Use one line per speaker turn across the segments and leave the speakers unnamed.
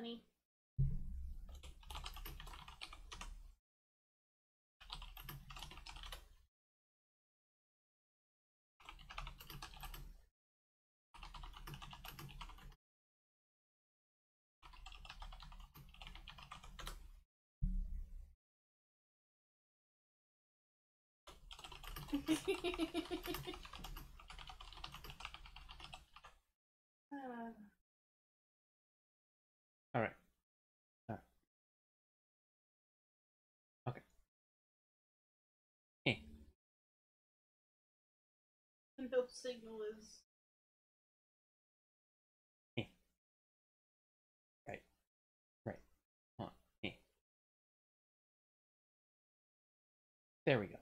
funny.
All right. Okay. Hey.
No signal is.
Hey. Right. Right. Hold on. Hey. There we go.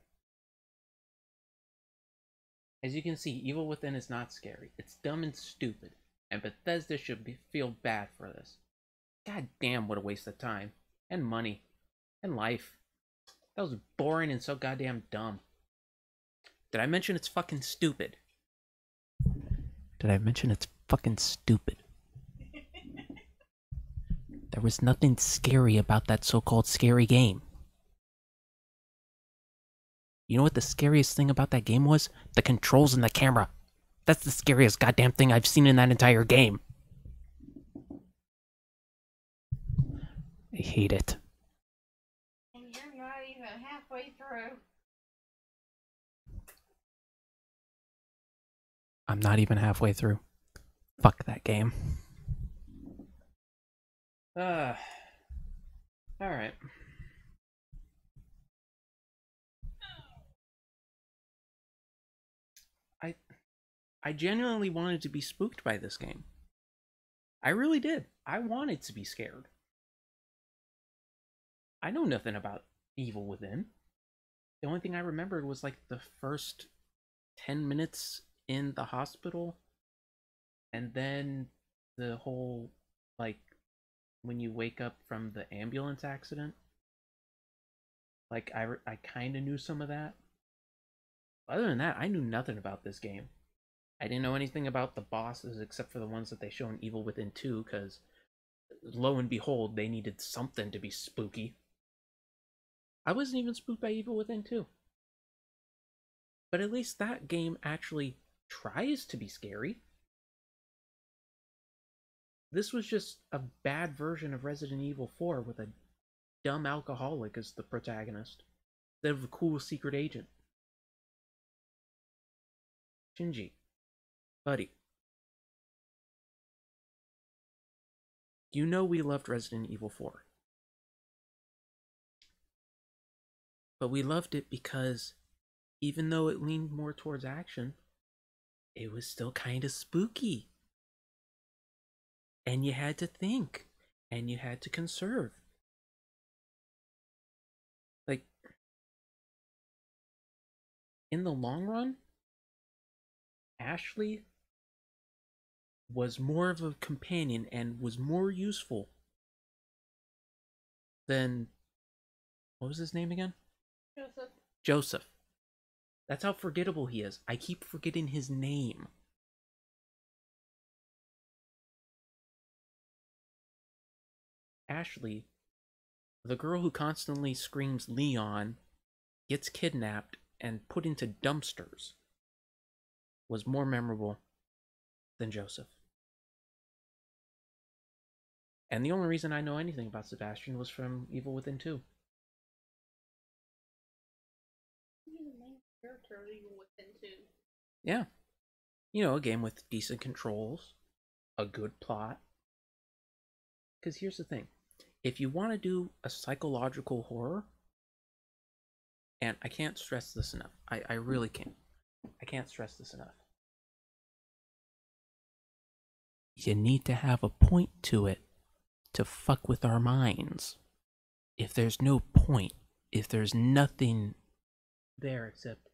As you can see, Evil Within is not scary. It's dumb and stupid, and Bethesda should feel bad for this. God damn, what a waste of time, and money, and life. That was boring and so goddamn dumb. Did I mention it's fucking stupid? Did I mention it's fucking stupid? There was nothing scary about that so-called scary game. You know what the scariest thing about that game was? The controls and the camera. That's the scariest goddamn thing I've seen in that entire game. I hate it.
And you're not even halfway through.
I'm not even halfway through. Fuck that game. Alright. I genuinely wanted to be spooked by this game. I really did. I wanted to be scared. I know nothing about Evil Within. The only thing I remembered was like the first 10 minutes in the hospital, and then the whole, like, when you wake up from the ambulance accident. Like, I kind of knew some of that. Other than that, I knew nothing about this game. I didn't know anything about the bosses except for the ones that they show in Evil Within 2, because lo and behold, they needed something to be spooky. I wasn't even spooked by Evil Within 2. But at least that game actually tries to be scary. This was just a bad version of Resident Evil 4 with a dumb alcoholic as the protagonist, instead of a cool secret agent. Shinji, buddy, you know we loved Resident Evil 4. But we loved it because even though it leaned more towards action, it was still kind of spooky. And you had to think, and you had to conserve. Like, in the long run, Ashley was more of a companion and was more useful than, what was his name again? Joseph. That's how forgettable he is. I keep forgetting his name. Ashley, the girl who constantly screams Leon, gets kidnapped and put into dumpsters, was more memorable than Joseph. And the only reason I know anything about Sebastian was from Evil Within 2.
He's the main character of Evil Within 2.
Yeah. You know, a game with decent controls, a good plot. Because here's the thing. If you want to do a psychological horror, and I can't stress this enough. I really can't. I can't stress this enough. You need to have a point to it to fuck with our minds. If there's no point, if there's nothing there except,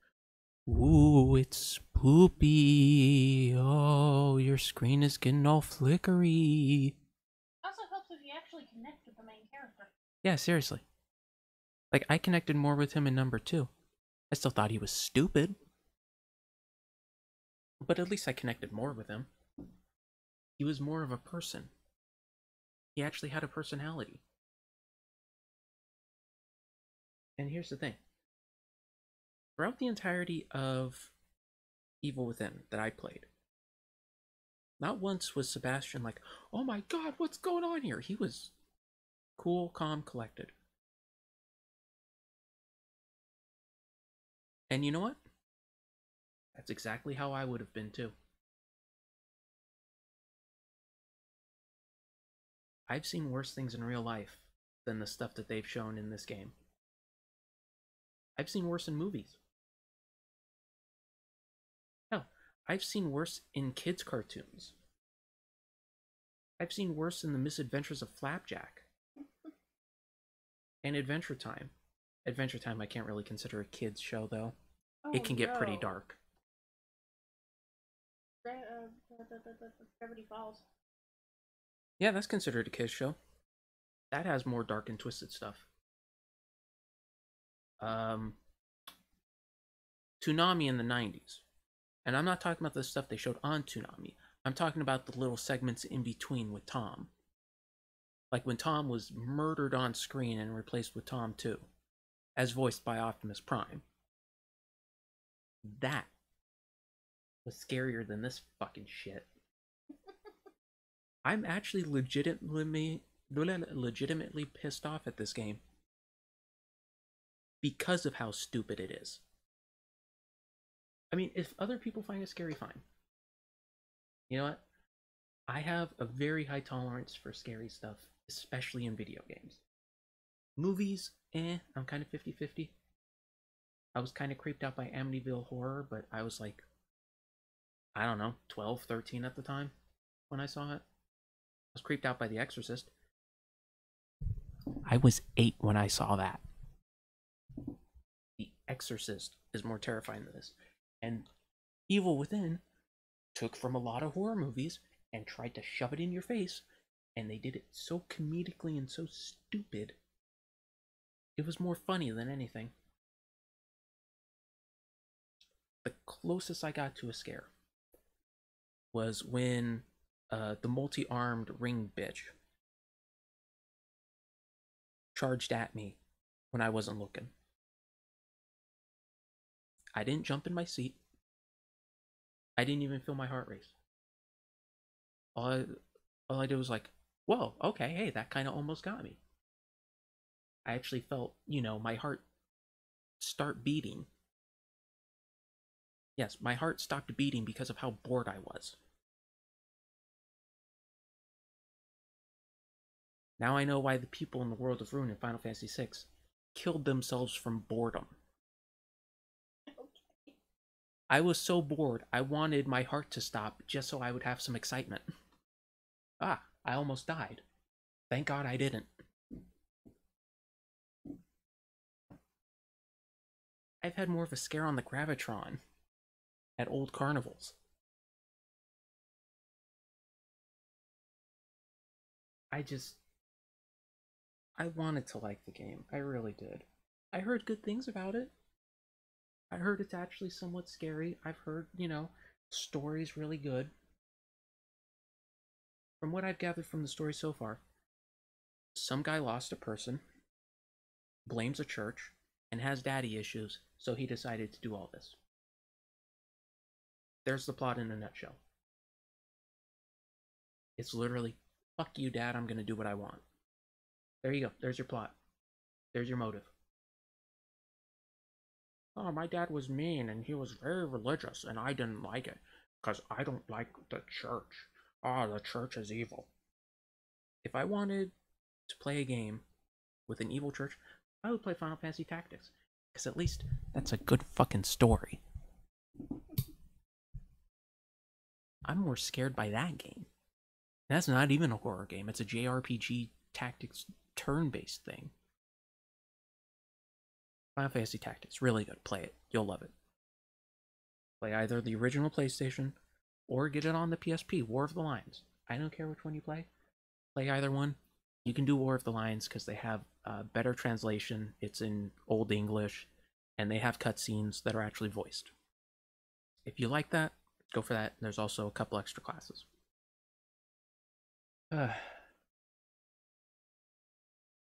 ooh, it's spoopy. Oh, your screen is getting all flickery.
Also helps if you actually connect with the main character.
Yeah, seriously. Like, I connected more with him in number 2. I still thought he was stupid. But at least I connected more with him. He was more of a person. He actually had a personality. And here's the thing. Throughout the entirety of Evil Within that I played, not once was Sebastian like, oh my god, what's going on here? He was cool, calm, collected. And you know what? That's exactly how I would have been too. I've seen worse things in real life than the stuff that they've shown in this game. I've seen worse in movies. Hell, I've seen worse in kids' cartoons. I've seen worse in The Misadventures of Flapjack and Adventure Time. Adventure Time I can't really consider a kids show though.
Oh,
It can get pretty
no.
dark.
Gravity Falls.
Yeah, that's considered a kids show. That has more dark and twisted stuff. Toonami in the 90s. And I'm not talking about the stuff they showed on Toonami. I'm talking about the little segments in between with Tom. Like when Tom was murdered on screen and replaced with Tom 2, as voiced by Optimus Prime. That was scarier than this fucking shit. I'm actually legitimately pissed off at this game because of how stupid it is. I mean, if other people find it scary, fine. You know what? I have a very high tolerance for scary stuff, especially in video games. Movies, I'm kind of 50-50. I was kind of creeped out by Amityville Horror, but I was like, I don't know, 12, 13 at the time when I saw it. I was creeped out by The Exorcist. I was 8 when I saw that. The Exorcist is more terrifying than this. And Evil Within took from a lot of horror movies and tried to shove it in your face, and they did it so comedically and so stupid. It was more funny than anything. The closest I got to a scare was when the multi-armed ring bitch charged at me when I wasn't looking. I didn't jump in my seat. I didn't even feel my heart race. All I did was like, whoa, okay, hey, that kind of almost got me. I actually felt, my heart start beating. Yes, my heart stopped beating because of how bored I was. Now I know why the people in the World of Ruin in Final Fantasy VI killed themselves from boredom.
Okay.
I was so bored, I wanted my heart to stop just so I would have some excitement. Ah, I almost died. Thank God I didn't. I've had more of a scare on the Gravitron at old carnivals. I wanted to like the game. I really did. I heard good things about it. I heard it's actually somewhat scary. I've heard, story's really good. From what I've gathered from the story so far, some guy lost a person, blames a church, and has daddy issues, so he decided to do all this. There's the plot in a nutshell. It's literally, fuck you, dad, I'm gonna do what I want. There you go. There's your plot. There's your motive. Oh, my dad was mean and he was very religious and I didn't like it because I don't like the church. Oh, the church is evil. If I wanted to play a game with an evil church, I would play Final Fantasy Tactics because at least that's a good fucking story. I'm more scared by that game. That's not even a horror game. It's a JRPG tactics turn-based thing. Final Fantasy Tactics, really good. Play it. You'll love it. Play either the original PlayStation or get it on the PSP, War of the Lions. I don't care which one you play. Play either one. You can do War of the Lions because they have better translation. It's in Old English, and they have cutscenes that are actually voiced. If you like that, go for that. There's also a couple extra classes.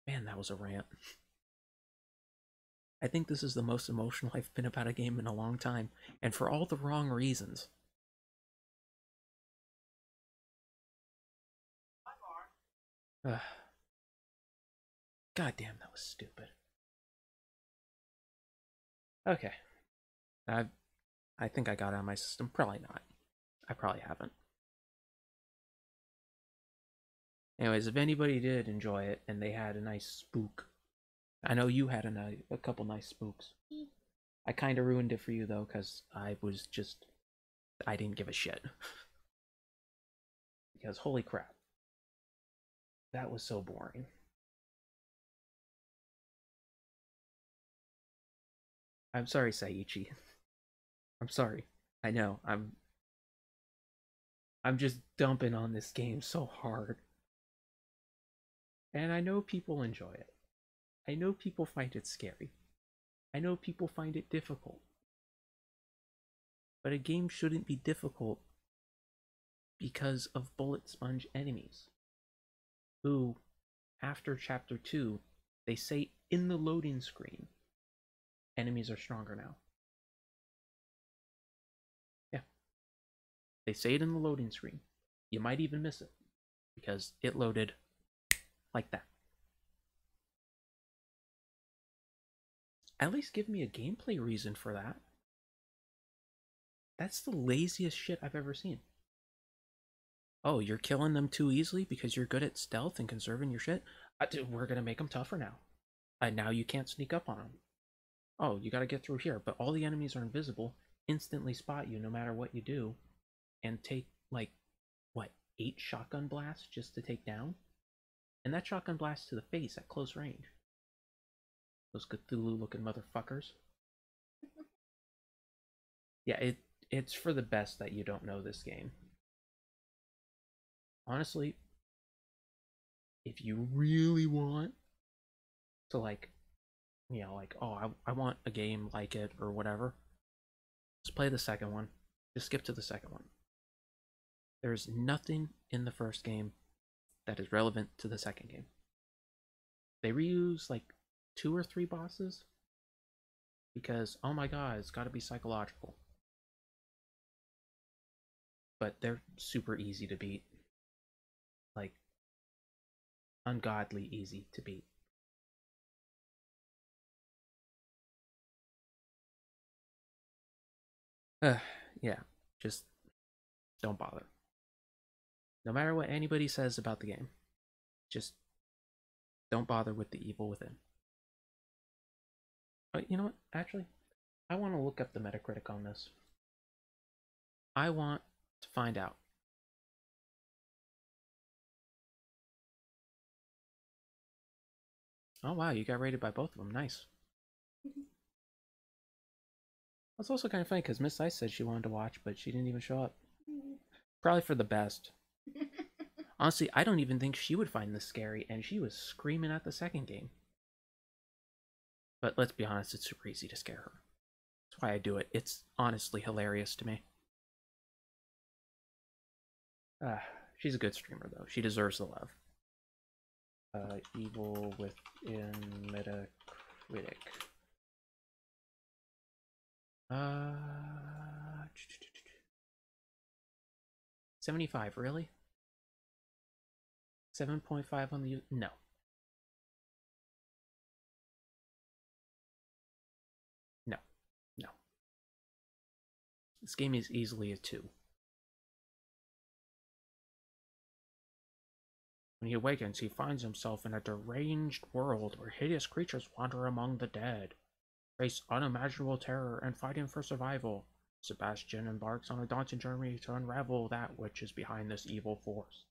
Man, that was a rant. I think this is the most emotional I've been about a game in a long time, and for all the wrong reasons. Ugh. God damn, that was stupid. Okay. I I think I got out of my system. Probably not. I probably haven't. Anyways, if anybody did enjoy it and they had a nice spook, I know you had a couple nice spooks. I kind of ruined it for you though, because I didn't give a shit. Because holy crap, that was so boring. I'm sorry, Saiichi. I'm sorry. I know. I'm just dumping on this game so hard. And I know people enjoy it. I know people find it scary. I know people find it difficult. But a game shouldn't be difficult because of bullet sponge enemies. Who, after chapter 2, they say in the loading screen, enemies are stronger now. Yeah. They say it in the loading screen. You might even miss it because it loaded like that. At least give me a gameplay reason for that. That's the laziest shit I've ever seen. Oh, you're killing them too easily because you're good at stealth and conserving your shit? Dude, we're gonna make them tougher now. Now you can't sneak up on them. Oh, you gotta get through here, but all the enemies are invisible, instantly spot you no matter what you do, and take, like, what, 8 shotgun blasts just to take down? And that shotgun blast to the face at close range. Those Cthulhu looking motherfuckers. Yeah, it's for the best that you don't know this game. Honestly, if you really want to, like, like, oh, I want a game like it or whatever, just play the second one. Just skip to the second one. There's nothing in the first game that is relevant to the second game. They reuse like 2 or 3 bosses because, oh my god, it's got to be psychological. But they're super easy to beat. Like, ungodly easy to beat. Yeah, just don't bother. No matter what anybody says about the game, just don't bother with the evil within. But you know what? Actually, I want to look up the Metacritic on this. I want to find out. Oh wow, you got rated by both of them. Nice. That's also kind of funny because Miss Ice said she wanted to watch, but she didn't even show up. Probably for the best. Honestly, I don't even think she would find this scary, and she was screaming at the second game. But let's be honest, it's super easy to scare her. That's why I do it. It's honestly hilarious to me. She's a good streamer, though. She deserves the love. Evil within Metacritic. 75, really? 7.5 on the... No. No. No. This game is easily a 2. When he awakens, he finds himself in a deranged world where hideous creatures wander among the dead. Face unimaginable terror and fighting for survival, Sebastian embarks on a daunting journey to unravel that which is behind this evil force.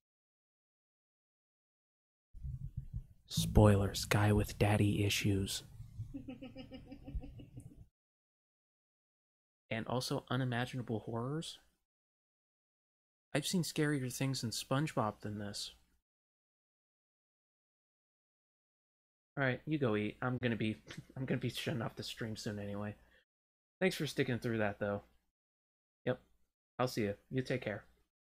Spoilers, guy with daddy issues. And also unimaginable horrors. I've seen scarier things in SpongeBob than this. Alright, you go eat. I'm gonna be shutting off the stream soon anyway. Thanks for sticking through that though. Yep. I'll see you. You take care.